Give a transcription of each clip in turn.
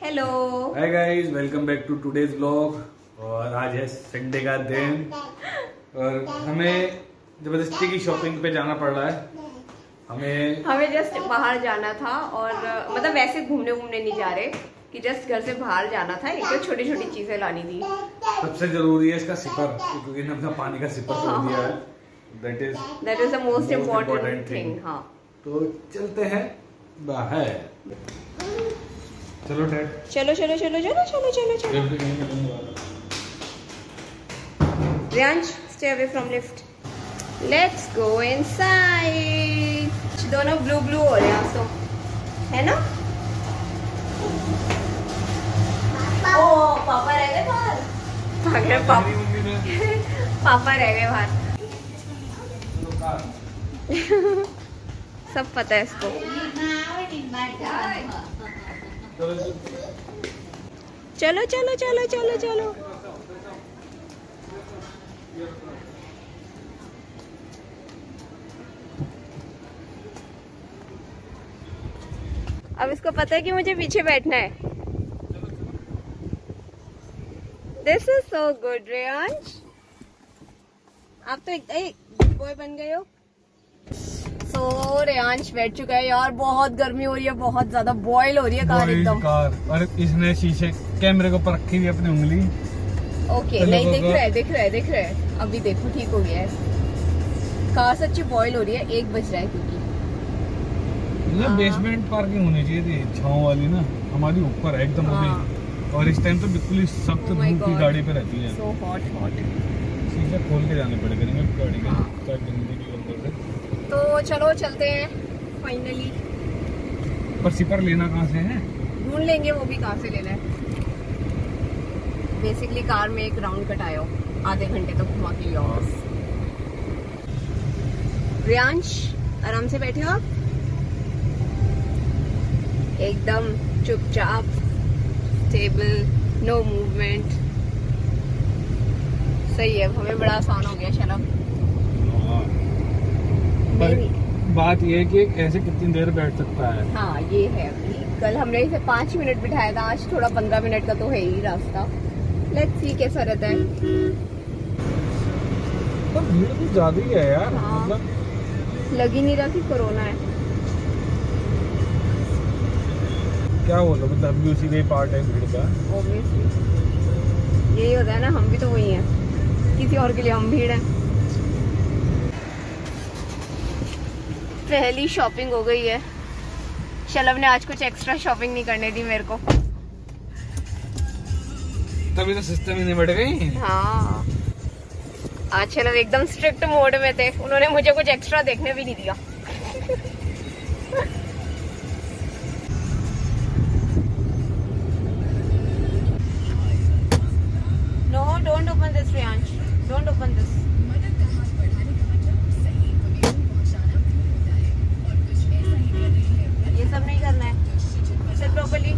Hello hi guys, welcome back to today's vlog. और आज है संडे का दिन और हमें जबरदस्ती की शॉपिंग पे जाना पड़ रहा है। हमें जस्ट बाहर जाना था और मतलब वैसे घूमने नहीं जा रहे कि जस्ट घर से बाहर जाना था। एक तो छोटी छोटी चीजें लानी थी। सबसे जरूरी है इसका सिपर, क्योंकि हमने अपना पानी का सिपर तोड़ दिया है। That is the most important thing. हाँ, तो चलते हैं बाहर। चलो डैड, चलो चलो चलो चलो चलो चलो चलो। Riyansh, stay away from lift. Let's go inside. दोनों ब्लू ब्लू हो रहे हैं आज तो, है ना? ओ पापा रह गए बाहर। पापा रह गए बाहर। सब पता है इसको। चलो चलो चलो चलो चलो। अब इसको पता है कि मुझे पीछे बैठना है। This is so good Riyansh, आप तो एक गुड बॉय बन गए हो। सो रियांश बैठ चुका है। यार बहुत गर्मी हो रही है, बहुत ज्यादा बॉयल हो रही है कार एकदम। और इसने शीशे कैमरे के ऊपर रखी हुई अपनी उंगली। ओके, नहीं दिख रहा है। अभी देखो ठीक हो गया है। कार सच्ची बॉयल हो रही है। 1 बज रहा है क्योंकि बेसमेंट पार्किंग होनी चाहिए थी, छांव वाली ना। हमारी ऊपर है एकदम अभी, और इस टाइम तो बिल्कुल ही सख्त धूप की गाड़ी पे रहती है। So hot. शीशे खोल के जाने पड़ेगा गाड़ी के। तो चलो चलते हैं फाइनली। पर सिपर लेना कहाँ से है? ढूंढ लेंगे, वो भी कहाँ से लेना है। बेसिकली कार में एक राउंड कटायो, आधे घंटे तक घुमा के लियो। रियांश आराम से बैठे हो आप, एकदम चुपचाप, स्टेबल, नो मूवमेंट। सही है, हमें बड़ा आसान हो गया। चलो बात ये है कि ऐसे कितनी देर बैठ सकता है। हाँ ये है। कल हमने इसे 5 मिनट बिठाया था, आज थोड़ा 15 मिनट का तो है ही रास्ता। लेट्स सी कैसा रहता है। तो भीड़ तो ज्यादा ही है यार। हाँ, मतलब लग ही नहीं रहा कि कोरोना है। क्या बोलो, मतलब भी उसी का ही पार्ट है भीड़ का। ऑब्वियसली यही होता है ना, हम भी तो वही हैं, किसी और के लिए हम भीड़ हैं। पहली शॉपिंग हो गई है। शलभ ने आज कुछ एक्स्ट्रा शॉपिंग नहीं करने दी मेरे को। तभी तो सिस्टम ही नहीं बढ़ गई। हाँ, आज शलभ एकदम स्ट्रिक्ट मोड में थे। उन्होंने मुझे कुछ एक्स्ट्रा देखने भी नहीं दिया। No, don't open this Riyansh, don't open this. ये सब नहीं करना है, सिर्फ प्रॉपर्ली।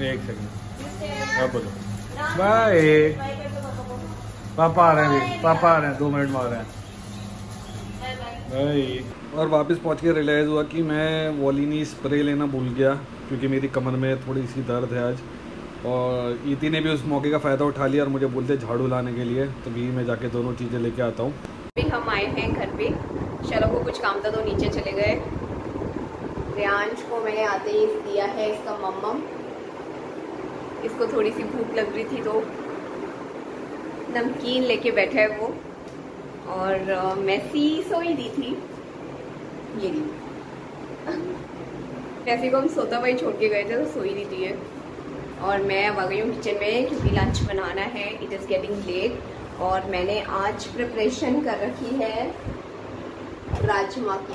एक सेकंड, आप बोलो बाय। पापा आ रहे हैं, पापा आ रहे हैं, 2 मिनट में आ रहे हैं। बाय। और वापस पहुंच के रियलाइज़ हुआ कि मैं वॉलिनी स्प्रे लेना भूल गया, क्योंकि मेरी कमर में थोड़ी सी दर्द है आज। और ईती ने भी उस मौके का फ़ायदा उठा लिया और मुझे बोलते झाड़ू लाने के लिए। तभी मैं जाके दोनों चीज़ें लेके आता हूँ। अभी हम आए हैं घर पे। शलभ को कुछ काम था तो नीचे चले गए। रियांश को मैंने आते ही दिया है इसका मम्मम। इसको थोड़ी सी भूख लग रही थी तो नमकीन लेके बैठा है वो। और मैं सोई दी थी, ये दी। कैसे को हम सोता भाई छोड़ के गए थे तो सोई दी थी है। और मैं अब आ गई हूँ किचन में क्योंकि लंच बनाना है। It is getting late. और मैंने आज प्रिपरेशन कर रखी है राजमा की।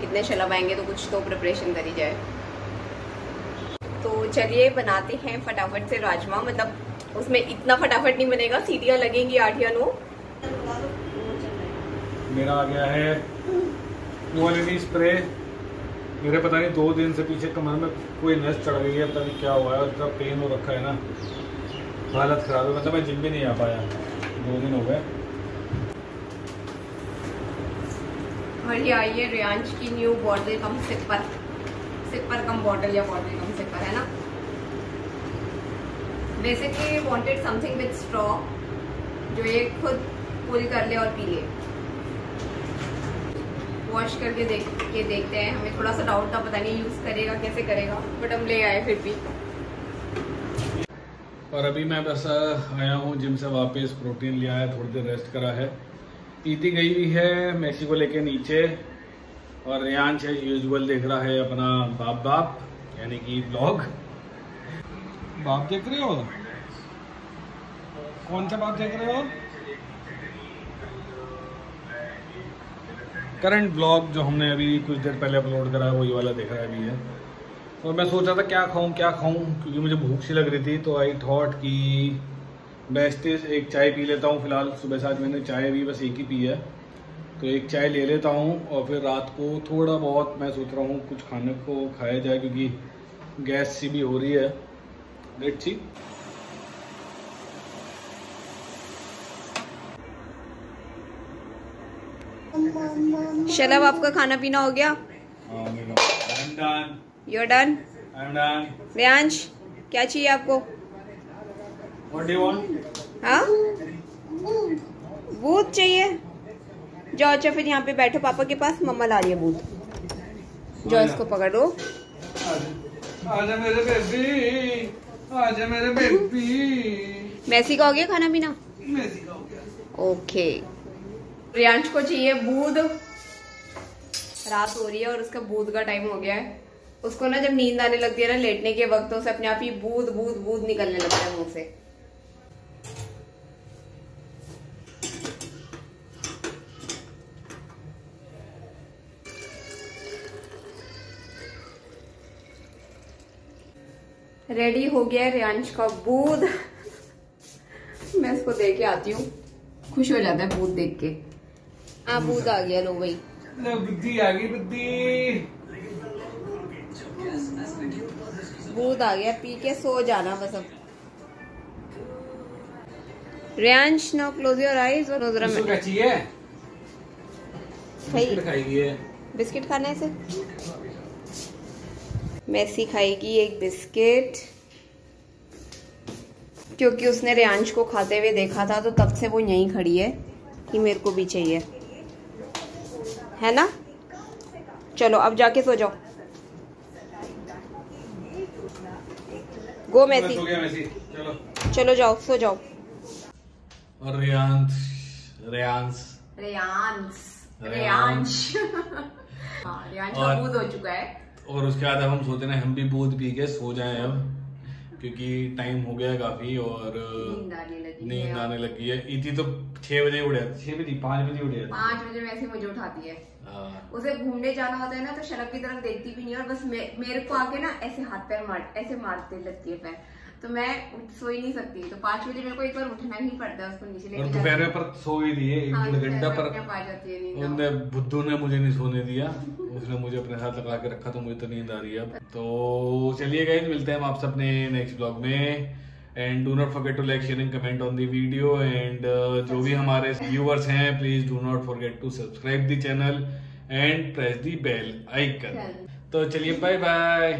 इतने शलभ आएंगे तो कुछ तो प्रिपरेशन करी जाए। तो चलिए बनाते हैं फटाफट से राजमा। मतलब उसमें इतना फटाफट नहीं बनेगा, सीटियाँ लगेंगी 8 या 9। मेरा आ गया है वॉलिनी स्प्रे। मेरे पता नहीं 2 दिन से पीछे कमर में कोई नस चढ़ गई है, पता नहीं क्या हुआ है। इतना पेन हो रखा है ना, हालत ख़राब है। मतलब मैं जिम भी नहीं आ पाया, 2 दिन हो गए। और और ये आई है रियांश की न्यू बॉटल कम सिपर। सिपर कम बॉटल या बॉटल कम सिपर, है ना। Basically wanted something with straw, जो ये खुद पूरी कर ले और पी ले। वॉश करके देखते हैं। हमें थोड़ा सा डाउट था, पता नहीं यूज करेगा कैसे करेगा, बट हम ले आए फिर भी। और अभी मैं बस आया हूँ जिम से वापस, प्रोटीन लिया है, थोड़ी देर रेस्ट करा है। इति गई हुई है मैसी को लेके नीचे, और रियांश है यूजुअल देख रहा है अपना बाप यानी कि ब्लॉग। बाप देख रहे हो? कौन सा बाप देख रहे हो? करंट ब्लॉग जो हमने अभी कुछ देर पहले अपलोड करा है वही वाला देख रहा है अभी है। और मैं सोच रहा था क्या खाऊं क्योंकि मुझे भूख सी लग रही थी, तो आई थॉट कि बेस्ट इज एक चाय पी लेता हूं। फिलहाल सुबह से आज मैंने चाय भी बस एक ही पी है, तो एक चाय ले लेता हूं और फिर रात को थोड़ा बहुत मैं सोच रहा हूं कुछ खाने को खाया जाए, क्योंकि गैस सी भी हो रही है। Let's see. शलभ, आपका खाना पीना हो गया? You're done? I'm done. Riyansh, क्या चाहिए आपको? What do you want? हाँ, बूथ चाहिए? जाओ अच्छा फिर यहाँ पे बैठो पापा के पास, मम्मा ला रही है बूथ। जाओ इसको पकड़ो। आजा मेरे बेबी, आजा मेरे बेबी। मैसी का हो गया खाना पीना? मैसी का हो गया। ओके। रियांश को चाहिए बूथ। रात हो रही है और उसका बूथ का टाइम हो गया है। उसको ना जब नींद आने लगती है ना लेटने के वक्त, तो उसे अपने आप ही बूथ बूथ बूथ निकलने लगता है मुंह से। रेडी हो गया रियांश का बूथ। मैं इसको दे के आती हूँ, खुश हो जाता है बूथ देख के। हाँ, बूथ आ गया। लो भाई, बुद्धि आ गई, बुद्धि। बूथ आ गया, पी के सो जाना बस अब। Riyansh, now close your eyes और नजर में क्या चाहिए? बिस्किट खाएगी है। बिस्किट खाना है इसे? मैसी खाएगी एक बिस्किट, क्योंकि उसने रियांश को खाते हुए देखा था, तो तब से वो यहीं खड़ी है कि मेरे को भी चाहिए, है ना। चलो अब जाके सो जाओ। गो मैसी। चलो चलो जाओ, सो जाओ। और रियांश हाँ, रियांश का बूथ हो चुका है। और उसके बाद अब हम सोचे ना हम भी बूथ पी के सो जाएं अब, क्योंकि टाइम हो गया काफी और नींद आने लगी है। इति तो 6 बजे उड़ जाती, 6 बजे 5 बजे उड़ जाती। 5 बजे वैसे मुझे उठाती है। उसे घूमने जाना होता है ना, तो शलभ की तरफ देखती भी नहीं, और बस मेरे को आके ना ऐसे हाथ पैर ऐसे मारते लगती है पैर, तो मैं सो ही नहीं सकती। तो 5 बजे मेरे को एक बार उठना ही पड़ता है उसको नीचे लेके। दोपहर पर सो ही दिए 1-1.5 घंटा, पर बुद्धू ने मुझे नहीं सोने दिया। उसने मुझे अपने साथ लगा के रखा, तो मुझे तो नींद आ रही है अब। तो चलिए गाइस, मिलते हैं हम आपसे अपने नेक्स्ट ब्लॉग में। And do not forget to like, share and comment on the video. And जो भी हमारे व्यूअर्स हैं, please do not forget to subscribe the channel and press the bell icon. तो चलिए, बाय बाय।